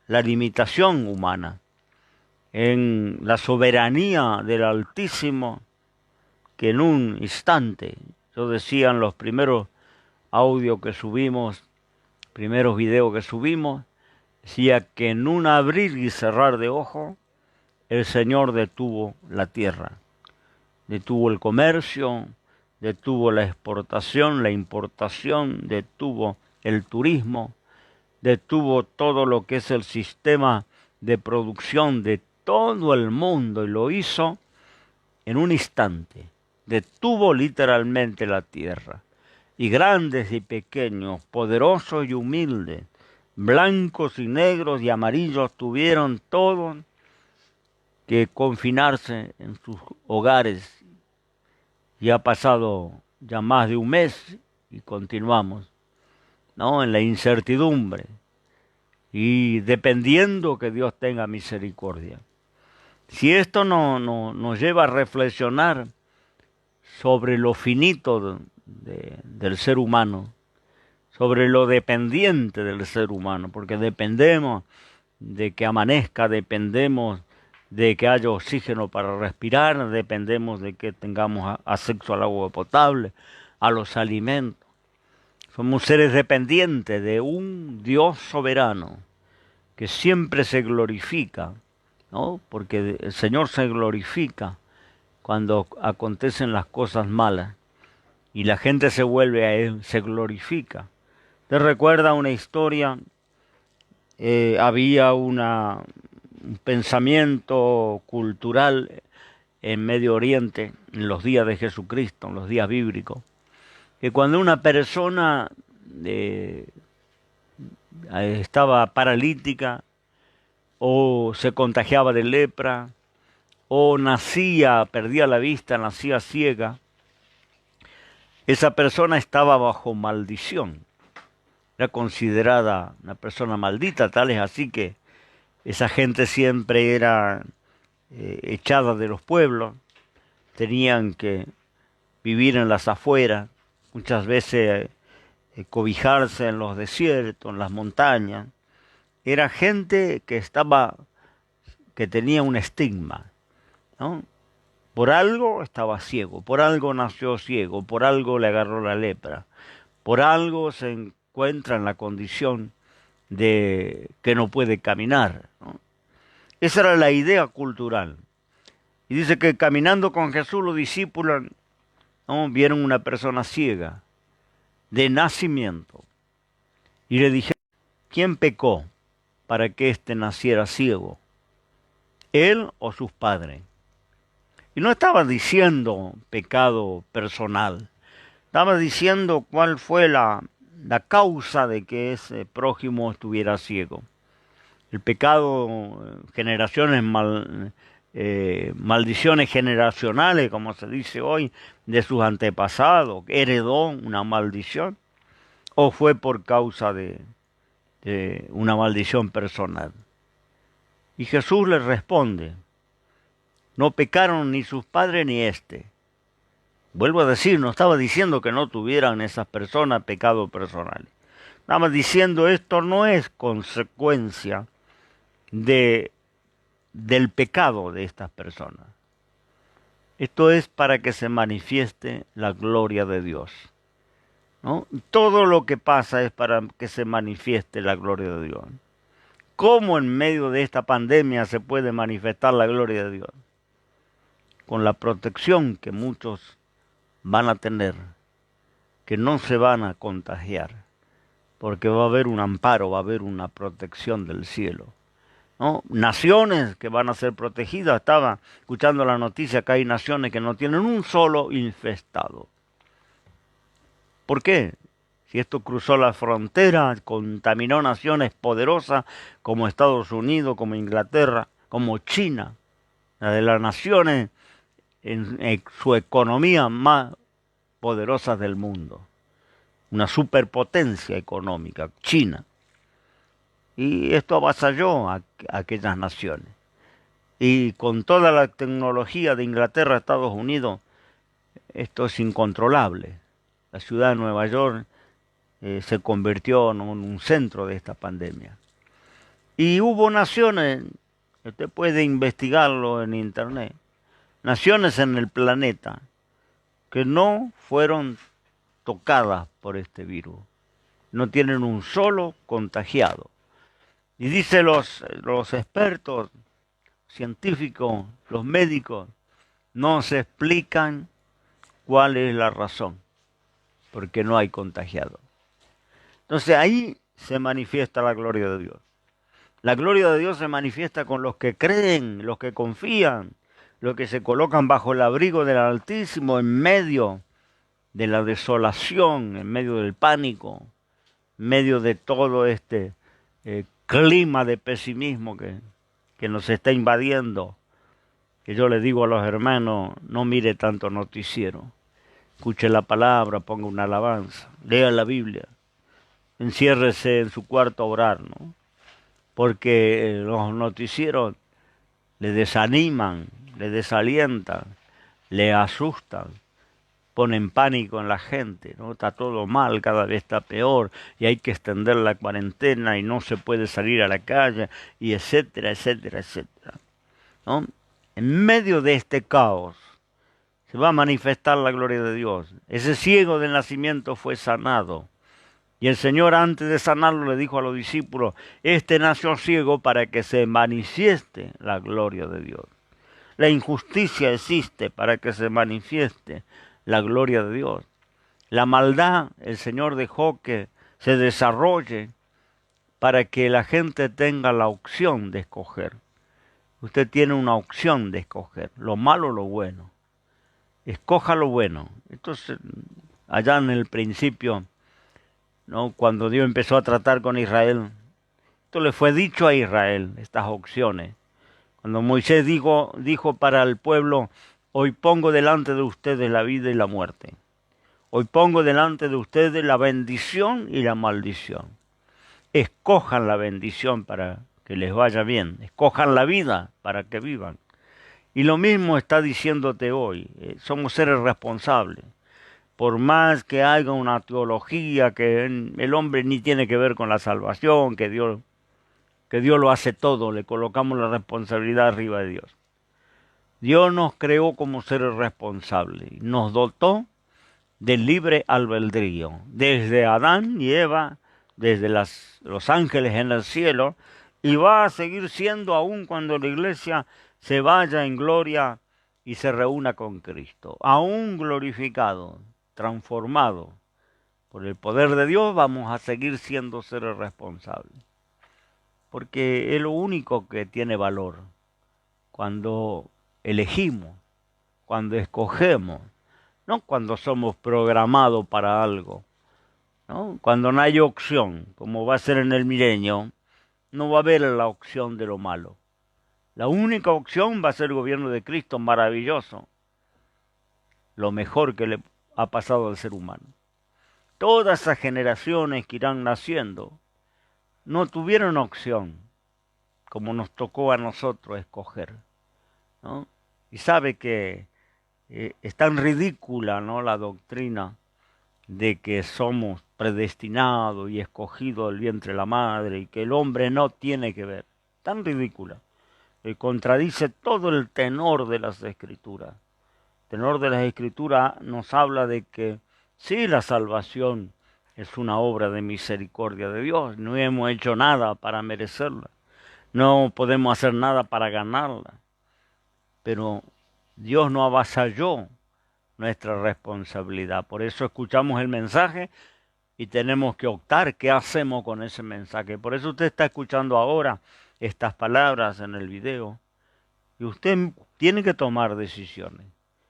la limitación humana, en la soberanía del Altísimo, que en un instante, yo decía en los primeros audios que subimos, primeros videos que subimos, decía que en un abrir y cerrar de ojos, el Señor detuvo la tierra, detuvo el comercio, detuvo la exportación, la importación, detuvo el turismo, detuvo todo lo que es el sistema de producción de todo el mundo, y lo hizo en un instante. Detuvo literalmente la tierra. Y grandes y pequeños, poderosos y humildes, blancos y negros y amarillos, tuvieron todos que confinarse en sus hogares. Y ha pasado ya más de un mes y continuamos, ¿no?, en la incertidumbre y dependiendo que Dios tenga misericordia. Si esto nos lleva a reflexionar sobre lo finito del ser humano, sobre lo dependiente del ser humano, porque dependemos de que amanezca, dependemos de que haya oxígeno para respirar, dependemos de que tengamos acceso al agua potable, a los alimentos. Somos seres dependientes de un Dios soberano que siempre se glorifica, ¿no? Porque el Señor se glorifica cuando acontecen las cosas malas y la gente se vuelve a Él, se glorifica. ¿Te recuerda una historia? Había un pensamiento cultural en Medio Oriente, en los días de Jesucristo, en los días bíblicos, que cuando una persona estaba paralítica o se contagiaba de lepra o perdía la vista, nacía ciega, esa persona estaba bajo maldición. Era considerada una persona maldita, tal es así que esa gente siempre era echada de los pueblos, tenían que vivir en las afueras, muchas veces cobijarse en los desiertos, en las montañas. Era gente que tenía un estigma, ¿no? Por algo estaba ciego, por algo nació ciego, por algo le agarró la lepra, por algo se encuentra en la condición de que no puede caminar, ¿no? Esa era la idea cultural. Y dice que caminando con Jesús los discípulos, ¿no?, vieron una persona ciega, de nacimiento. Y le dijeron, ¿quién pecó para que éste naciera ciego? ¿Él o sus padres? Y no estaba diciendo pecado personal, estaba diciendo cuál fue la causa de que ese prójimo estuviera ciego. El pecado, maldiciones generacionales, como se dice hoy, de sus antepasados, heredó una maldición, o fue por causa de una maldición personal. Y Jesús les responde, no pecaron ni sus padres ni éste. Vuelvo a decir, no estaba diciendo que no tuvieran esas personas pecado personal. Estaba diciendo esto no es consecuencia del pecado de estas personas. Esto es para que se manifieste la gloria de Dios, ¿no? Todo lo que pasa es para que se manifieste la gloria de Dios. ¿Cómo en medio de esta pandemia se puede manifestar la gloria de Dios? Con la protección que muchos van a tener, que no se van a contagiar, porque va a haber un amparo, va a haber una protección del cielo, ¿no? Naciones que van a ser protegidas. Estaba escuchando la noticia que hay naciones que no tienen un solo infestado. ¿Por qué? Si esto cruzó la frontera, contaminó naciones poderosas como Estados Unidos, como Inglaterra, como China, la de las naciones en su economía más poderosas del mundo. Una superpotencia económica, China. Y esto avasalló a aquellas naciones. Y con toda la tecnología de Inglaterra, Estados Unidos, esto es incontrolable. La ciudad de Nueva York se convirtió en un centro de esta pandemia. Y hubo naciones, usted puede investigarlo en internet, naciones en el planeta que no fueron tocadas por este virus. No tienen un solo contagiado. Y dice los expertos, científicos, los médicos, no se explican cuál es la razón, porque no hay contagiado. Entonces ahí se manifiesta la gloria de Dios. La gloria de Dios se manifiesta con los que creen, los que confían, los que se colocan bajo el abrigo del Altísimo en medio de la desolación, en medio del pánico, en medio de todo este clima de pesimismo que nos está invadiendo. Que yo le digo a los hermanos, no mire tanto noticiero, escuche la palabra, ponga una alabanza, lea la Biblia, enciérrese en su cuarto a orar, ¿no? Porque los noticieros le desaniman, le desalientan, le asustan, ponen pánico en la gente, ¿no? Está todo mal, cada vez está peor, y hay que extender la cuarentena y no se puede salir a la calle, y etcétera, etcétera, etcétera, ¿no? En medio de este caos se va a manifestar la gloria de Dios. Ese ciego de nacimiento fue sanado. Y el Señor, antes de sanarlo, le dijo a los discípulos, este nació ciego para que se manifieste la gloria de Dios. La injusticia existe para que se manifieste la gloria de Dios. La maldad, el Señor dejó que se desarrolle para que la gente tenga la opción de escoger. Usted tiene una opción de escoger, lo malo o lo bueno. Escoja lo bueno. Entonces, allá en el principio, ¿no?, cuando Dios empezó a tratar con Israel, esto le fue dicho a Israel, estas opciones. Cuando Moisés dijo para el pueblo, hoy pongo delante de ustedes la vida y la muerte. Hoy pongo delante de ustedes la bendición y la maldición. Escojan la bendición para que les vaya bien. Escojan la vida para que vivan. Y lo mismo está diciéndote hoy. Somos seres responsables. Por más que haya una teología que el hombre ni tiene que ver con la salvación, que Dios lo hace todo, le colocamos la responsabilidad arriba de Dios. Dios nos creó como seres responsables, nos dotó del libre albedrío, desde Adán y Eva, desde los ángeles en el cielo, y va a seguir siendo aún cuando la iglesia se vaya en gloria y se reúna con Cristo. Aún glorificado, transformado por el poder de Dios, vamos a seguir siendo seres responsables. Porque es lo único que tiene valor cuando elegimos, cuando escogemos, no cuando somos programados para algo, ¿no? Cuando no hay opción, como va a ser en el milenio, no va a haber la opción de lo malo. La única opción va a ser el gobierno de Cristo, maravilloso, lo mejor que le ha pasado al ser humano. Todas esas generaciones que irán naciendo no tuvieron opción, como nos tocó a nosotros escoger, ¿no? Y sabe que es tan ridícula, ¿no?, la doctrina de que somos predestinados y escogidos del vientre de la madre y que el hombre no tiene que ver. Tan ridícula. Contradice todo el tenor de las Escrituras. El tenor de las Escrituras nos habla de que sí, la salvación es una obra de misericordia de Dios. No hemos hecho nada para merecerla. No podemos hacer nada para ganarla. Pero Dios no avasalló nuestra responsabilidad. Por eso escuchamos el mensaje y tenemos que optar qué hacemos con ese mensaje. Por eso usted está escuchando ahora estas palabras en el video. Y usted tiene que tomar decisiones.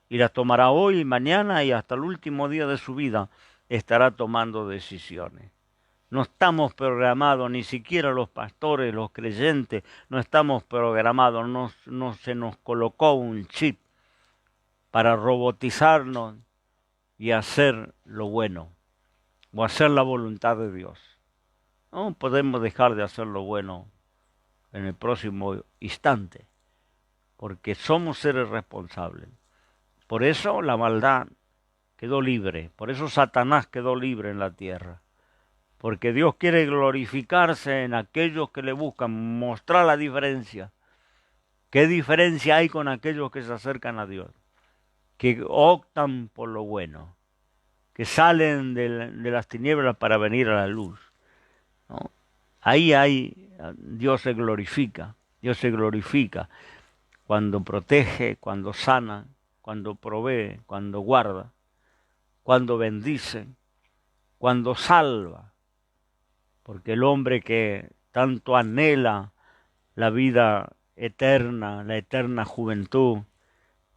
Y las tomará hoy, mañana y hasta el último día de su vida estará tomando decisiones. No estamos programados, ni siquiera los pastores, los creyentes, no estamos programados, no se nos colocó un chip para robotizarnos y hacer lo bueno, o hacer la voluntad de Dios. No podemos dejar de hacer lo bueno en el próximo instante, porque somos seres responsables. Por eso la maldad quedó libre, por eso Satanás quedó libre en la tierra, porque Dios quiere glorificarse en aquellos que le buscan, mostrar la diferencia. ¿Qué diferencia hay con aquellos que se acercan a Dios? Que optan por lo bueno, que salen de las tinieblas para venir a la luz, ¿no? Dios se glorifica cuando protege, cuando sana, cuando provee, cuando guarda, cuando bendice, cuando salva, porque el hombre que tanto anhela la vida eterna, la eterna juventud,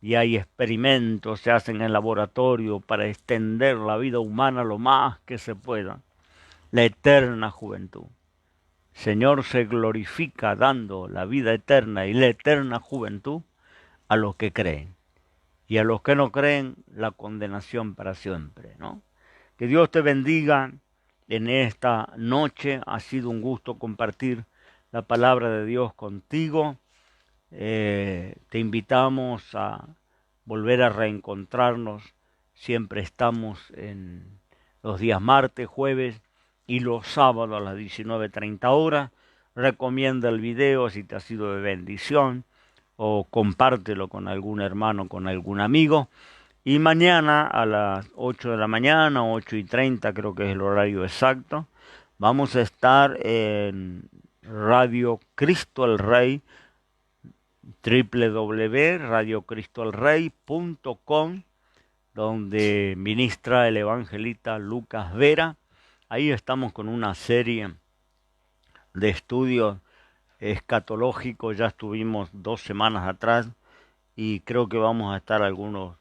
y hay experimentos, se hacen en el laboratorio para extender la vida humana lo más que se pueda, la eterna juventud. Señor se glorifica dando la vida eterna y la eterna juventud a los que creen. Y a los que no creen, la condenación para siempre, ¿no? Que Dios te bendiga en esta noche. Ha sido un gusto compartir la palabra de Dios contigo. Te invitamos a volver a reencontrarnos. Siempre estamos en los días martes, jueves y los sábados a las 19:30 horas. Recomienda el video si te ha sido de bendición o compártelo con algún hermano, con algún amigo. Y mañana a las 8 de la mañana, 8:30 creo que es el horario exacto, vamos a estar en Radio Cristo el Rey, www.radiocristoelrey.com, donde ministra el evangelista Lucas Vera. Ahí estamos con una serie de estudios escatológicos. Ya estuvimos 2 semanas atrás y creo que vamos a estar algunos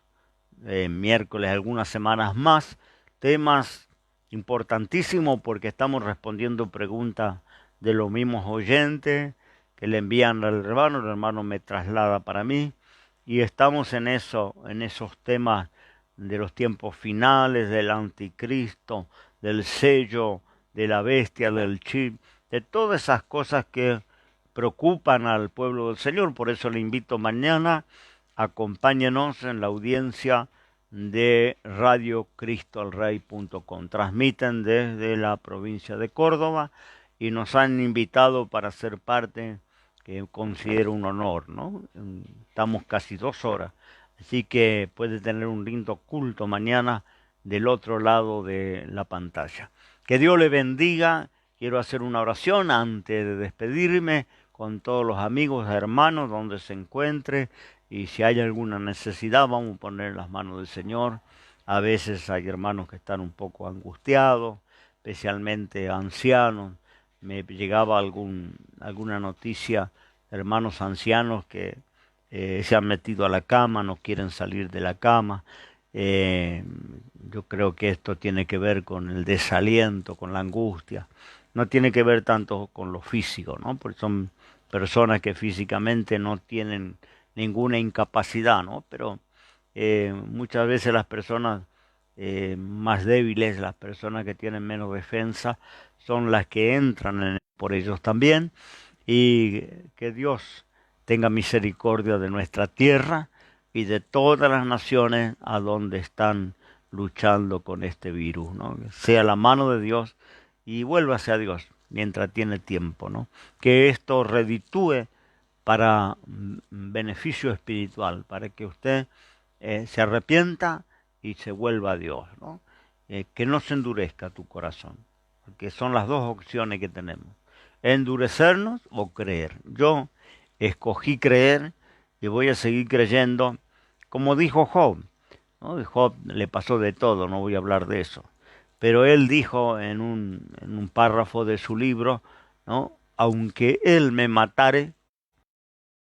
miércoles, algunas semanas más. Temas importantísimos porque estamos respondiendo preguntas de los mismos oyentes que le envían al hermano, el hermano me traslada para mí, y estamos en eso, en esos temas de los tiempos finales, del anticristo, del sello, de la bestia, del chip, de todas esas cosas que preocupan al pueblo del Señor. Por eso le invito mañana acompáñenos en la audiencia de radiocristoalrey.com. Transmiten desde la provincia de Córdoba y nos han invitado para ser parte, que considero un honor, ¿no? Estamos casi 2 horas, así que puede tener un lindo culto mañana del otro lado de la pantalla. Que Dios le bendiga. Quiero hacer una oración antes de despedirme con todos los amigos, hermanos, donde se encuentre. Y si hay alguna necesidad, vamos a poner en las manos del Señor. A veces hay hermanos que están un poco angustiados, especialmente ancianos. Me llegaba alguna noticia de hermanos ancianos que se han metido a la cama, no quieren salir de la cama. Yo creo que esto tiene que ver con el desaliento, con la angustia. No tiene que ver tanto con lo físico, ¿no? Porque son personas que físicamente no tienen ninguna incapacidad, ¿no? Pero muchas veces las personas más débiles, las personas que tienen menos defensa, son las que entran por ellos también. Y que Dios tenga misericordia de nuestra tierra y de todas las naciones a donde están luchando con este virus, ¿no? Sea la mano de Dios y vuélvase a Dios mientras tiene tiempo, ¿no? Que esto reditúe para beneficio espiritual, para que usted se arrepienta y se vuelva a Dios, ¿no? Que no se endurezca tu corazón, porque son las dos opciones que tenemos, endurecernos o creer. Yo escogí creer y voy a seguir creyendo, como dijo Job, ¿no? Job le pasó de todo, no voy a hablar de eso, pero él dijo en un párrafo de su libro, ¿no? Aunque él me matare,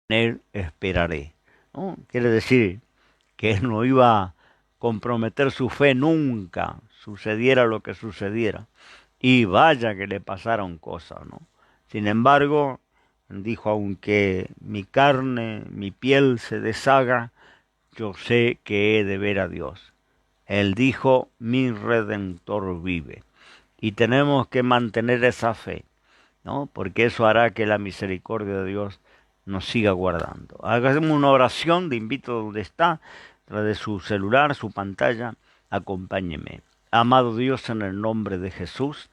en él esperaré, ¿no? Quiere decir que él no iba a comprometer su fe nunca, sucediera lo que sucediera. Y vaya que le pasaron cosas, ¿no? Sin embargo, dijo, aunque mi carne, mi piel se deshaga, yo sé que he de ver a Dios. Él dijo, mi Redentor vive. Y tenemos que mantener esa fe, ¿no? Porque eso hará que la misericordia de Dios nos siga guardando. Hagamos una oración, te invito donde está, de su celular, su pantalla, acompáñeme. Amado Dios, en el nombre de Jesús,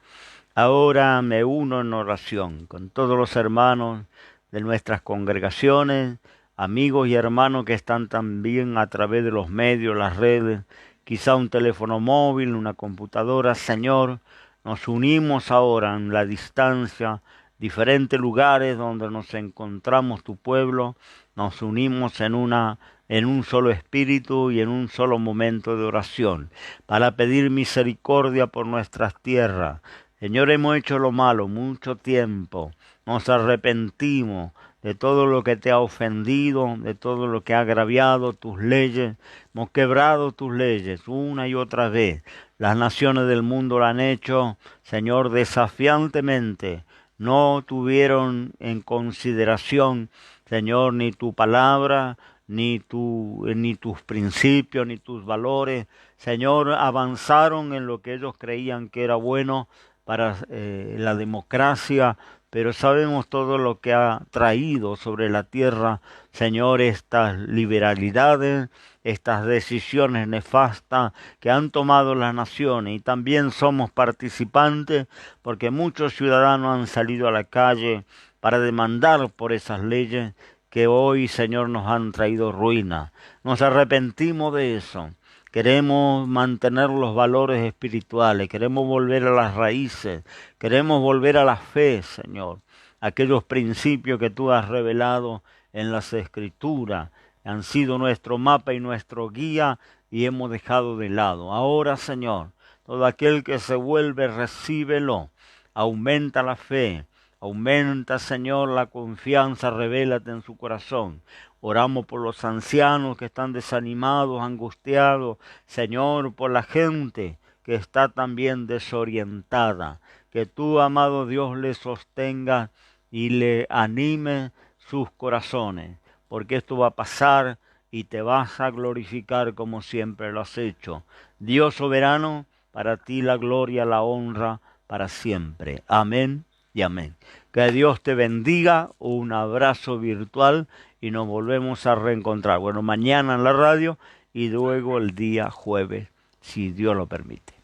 ahora me uno en oración con todos los hermanos de nuestras congregaciones, amigos y hermanos que están también a través de los medios, las redes, quizá un teléfono móvil, una computadora. Señor, nos unimos ahora en la distancia, diferentes lugares donde nos encontramos tu pueblo, nos unimos en un solo espíritu y en un solo momento de oración, para pedir misericordia por nuestras tierras. Señor, hemos hecho lo malo mucho tiempo, nos arrepentimos de todo lo que te ha ofendido, de todo lo que ha agraviado tus leyes, hemos quebrado tus leyes una y otra vez. Las naciones del mundo lo han hecho, Señor, desafiantemente. No tuvieron en consideración, Señor, ni tu palabra, ni tus principios, ni tus valores. Señor, avanzaron en lo que ellos creían que era bueno para la democracia, pero sabemos todo lo que ha traído sobre la tierra, Señor, estas liberalidades, estas decisiones nefastas que han tomado las naciones, y también somos participantes porque muchos ciudadanos han salido a la calle para demandar por esas leyes que hoy, Señor, nos han traído ruina. Nos arrepentimos de eso. Queremos mantener los valores espirituales, queremos volver a las raíces, queremos volver a la fe, Señor. Aquellos principios que tú has revelado en las Escrituras han sido nuestro mapa y nuestro guía y hemos dejado de lado. Ahora, Señor, todo aquel que se vuelve, recíbelo. Aumenta la fe, aumenta, Señor, la confianza, revélate en su corazón. Oramos por los ancianos que están desanimados, angustiados. Señor, por la gente que está también desorientada. Que tú, amado Dios, le sostenga y le anime sus corazones. Porque esto va a pasar y te vas a glorificar como siempre lo has hecho. Dios soberano, para ti la gloria, la honra, para siempre. Amén. y amén. Que Dios te bendiga, un abrazo virtual y nos volvemos a reencontrar. Bueno, mañana en la radio y luego el día jueves, si Dios lo permite.